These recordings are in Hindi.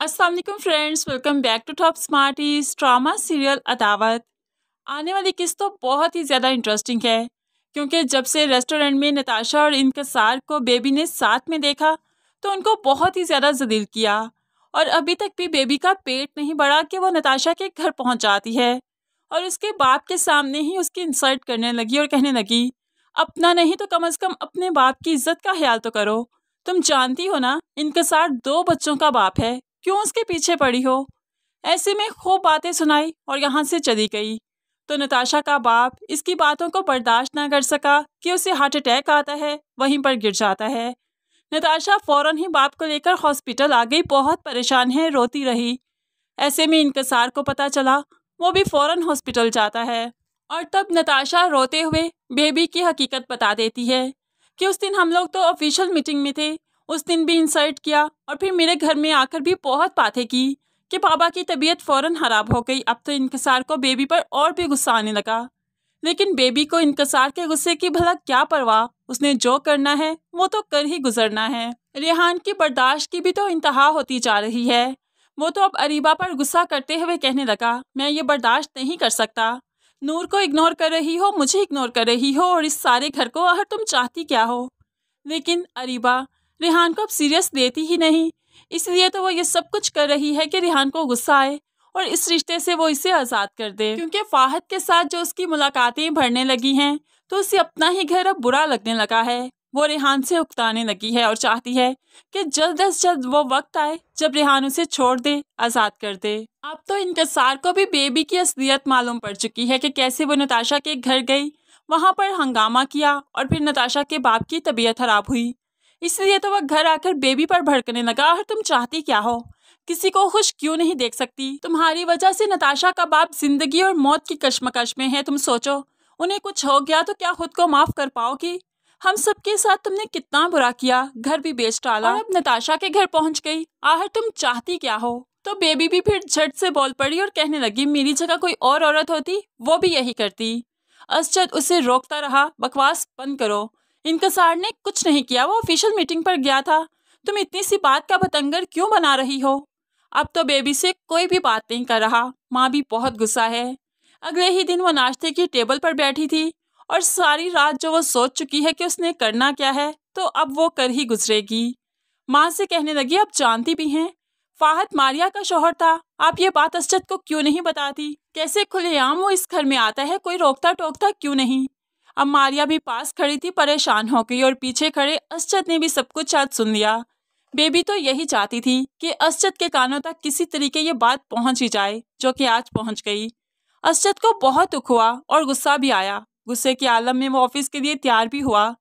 अस्सलाम वालेकुम friends, welcome back to Top Smarties. Drama serial Adawat आने वाली किस्त तो बहुत ही ज़्यादा इंटरेस्टिंग है, क्योंकि जब से रेस्टोरेंट में नताशा और इंकसार को बेबी ने साथ में देखा तो उनको बहुत ही ज़्यादा जलील किया। और अभी तक भी बेबी का पेट नहीं बढ़ा कि वो नताशा के घर पहुंच जाती है और उसके बाप के सामने ही उसकी इंसल्ट करने लगी और कहने लगी, अपना नहीं तो कम से कम अपने बाप की इज्जत का ख्याल तो करो। तुम जानती हो ना, इंकसार 2 बच्चों का बाप है, क्यों उसके पीछे पड़ी हो। ऐसे में खूब बातें सुनाई और यहाँ से चली गई। तो नताशा का बाप इसकी बातों को बर्दाश्त ना कर सका कि उसे हार्ट अटैक आता है, वहीं पर गिर जाता है। नताशा फौरन ही बाप को लेकर हॉस्पिटल आ गई, बहुत परेशान है, रोती रही। ऐसे में इंकसार को पता चला, वो भी फौरन हॉस्पिटल जाता है और तब नताशा रोते हुए बेबी की हकीकत बता देती है कि उस दिन हम लोग तो ऑफिशियल मीटिंग में थे, उस दिन भी इंसल्ट किया और फिर मेरे घर में आकर भी बहुत बातें की कि पापा की तबीयत फ़ौरन ख़राब हो गई। अब तो इंकसार को बेबी पर और भी गुस्सा आने लगा, लेकिन बेबी को इंकसार के गुस्से की भला क्या परवाह, उसने जो करना है वो तो कर ही गुजरना है। रेहान की बर्दाश्त की भी तो इंतहा होती जा रही है। वो तो अब अरीबा पर गुस्सा करते हुए कहने लगा, मैं ये बर्दाश्त नहीं कर सकता। नूर को इग्नोर कर रही हो, मुझे इग्नोर कर रही हो और इस सारे घर को आखिर तुम चाहती क्या हो। लेकिन अरीबा रेहान को अब सीरियस लेती ही नहीं, इसलिए तो वो ये सब कुछ कर रही है कि रेहान को गुस्सा आए और इस रिश्ते से वो इसे आज़ाद कर दे। क्योंकि फाहद के साथ जो उसकी मुलाकातें बढ़ने लगी हैं तो उसे अपना ही घर अब बुरा लगने लगा है। वो रेहान से उकताने लगी है और चाहती है कि जल्द से जल्द वो वक्त आए जब रेहान उसे छोड़ दे, आज़ाद कर दे। अब तो इंकसार को भी बेबी की असलियत मालूम पड़ चुकी है कि कैसे वो नताशा के घर गई, वहाँ पर हंगामा किया और फिर नताशा के बाप की तबीयत खराब हुई। इसलिए तो वह घर आकर बेबी पर भड़कने लगा, और तुम चाहती क्या हो, किसी को खुश क्यों नहीं देख सकती। तुम्हारी वजह से नताशा का बाप जिंदगी और मौत की कश्मकश में है। तुम सोचो, उन्हें कुछ हो गया तो क्या खुद को माफ कर पाओगी। हम सबके साथ तुमने कितना बुरा किया, घर भी बेच डाला और अब नताशा के घर पहुंच गई। आखिर तुम चाहती क्या हो। तो बेबी भी फिर झट से बोल पड़ी और कहने लगी, मेरी जगह कोई और औरत होती वो भी यही करती। असजद उसे रोकता रहा, बकवास बंद करो, इंकसार ने कुछ नहीं किया, वो ऑफिशियल मीटिंग पर गया था, तुम इतनी सी बात का बतंगर क्यों बना रही हो। अब तो बेबी से कोई भी बात नहीं कर रहा। माँ भी बहुत गुस्सा है। अगले ही दिन वो नाश्ते की टेबल पर बैठी थी और सारी रात जो वो सोच चुकी है कि उसने करना क्या है, तो अब वो कर ही गुजरेगी। माँ से कहने लगी, अब जानती भी हैं फाहद मारिया का शौहर था, आप ये बात असजद को क्यों नहीं बताती। कैसे खुलेआम वो इस घर में आता है, कोई रोकता टोकता क्यों नहीं। अब मारिया भी पास खड़ी थी, परेशान हो गई और पीछे खड़े असजद ने भी सब कुछ आज सुन लिया। बेबी तो यही चाहती थी कि असजद के कानों तक किसी तरीके ये बात पहुंच ही जाए, जो कि आज पहुंच गई। असजद को बहुत दुख हुआ और गुस्सा भी आया। गुस्से के आलम में वो ऑफिस के लिए तैयार भी हुआ।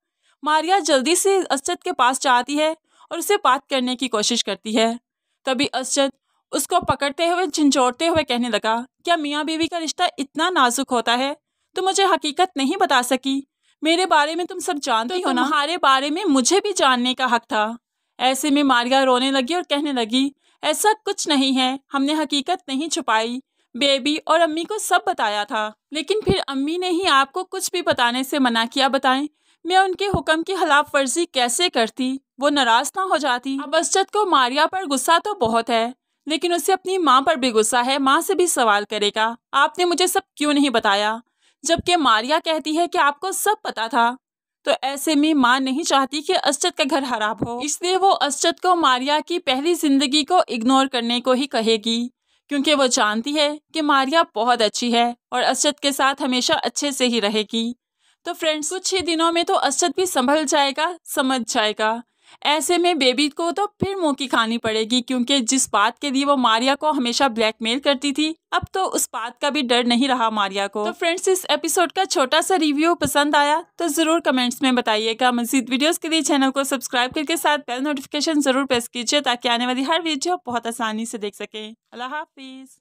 मारिया जल्दी से असजद के पास जाती है और उसे बात करने की कोशिश करती है। तभी असजद उसको पकड़ते हुए झंझोड़ते हुए कहने लगा, क्या मियाँ बीवी का रिश्ता इतना नाजुक होता है। तुम मुझे हकीकत नहीं बता सकी, मेरे बारे में तुम सब जानती हो ना, तुम्हारे बारे में मुझे भी जानने का हक था। ऐसे में मारिया रोने लगी और कहने लगी, ऐसा कुछ नहीं है, हमने हकीकत नहीं छुपाई, बेबी और अम्मी को सब बताया था, लेकिन फिर अम्मी ने ही आपको कुछ भी बताने से मना किया। बताएं, मैं उनके हुक्म की खिलाफ वर्जी कैसे करती, वो नाराज ना हो जाती। अब असजद को मारिया पर गुस्सा तो बहुत है, लेकिन उसे अपनी माँ पर भी गुस्सा है। माँ से भी सवाल करेगा, आपने मुझे सब क्यों नहीं बताया, जबकि मारिया कहती है कि आपको सब पता था। तो ऐसे में माँ नहीं चाहती कि असजद का घर खराब हो, इसलिए वो असजद को मारिया की पहली जिंदगी को इग्नोर करने को ही कहेगी, क्योंकि वो जानती है कि मारिया बहुत अच्छी है और असजद के साथ हमेशा अच्छे से ही रहेगी। तो फ्रेंड्स, कुछ ही दिनों में तो असजद भी संभल जाएगा, समझ जाएगा। ऐसे में बेबी को तो फिर मुंह की खानी पड़ेगी, क्योंकि जिस बात के लिए वो मारिया को हमेशा ब्लैकमेल करती थी, अब तो उस बात का भी डर नहीं रहा मारिया को। तो फ्रेंड्स, इस एपिसोड का छोटा सा रिव्यू पसंद आया तो जरूर कमेंट्स में बताइएगा। मज़ीद वीडियोस के लिए चैनल को सब्सक्राइब करके साथ बेल नोटिफिकेशन जरूर प्रेस कीजिए, ताकि आने वाली हर वीडियो बहुत आसानी से देख सकें। अल्लाह हाफिज़।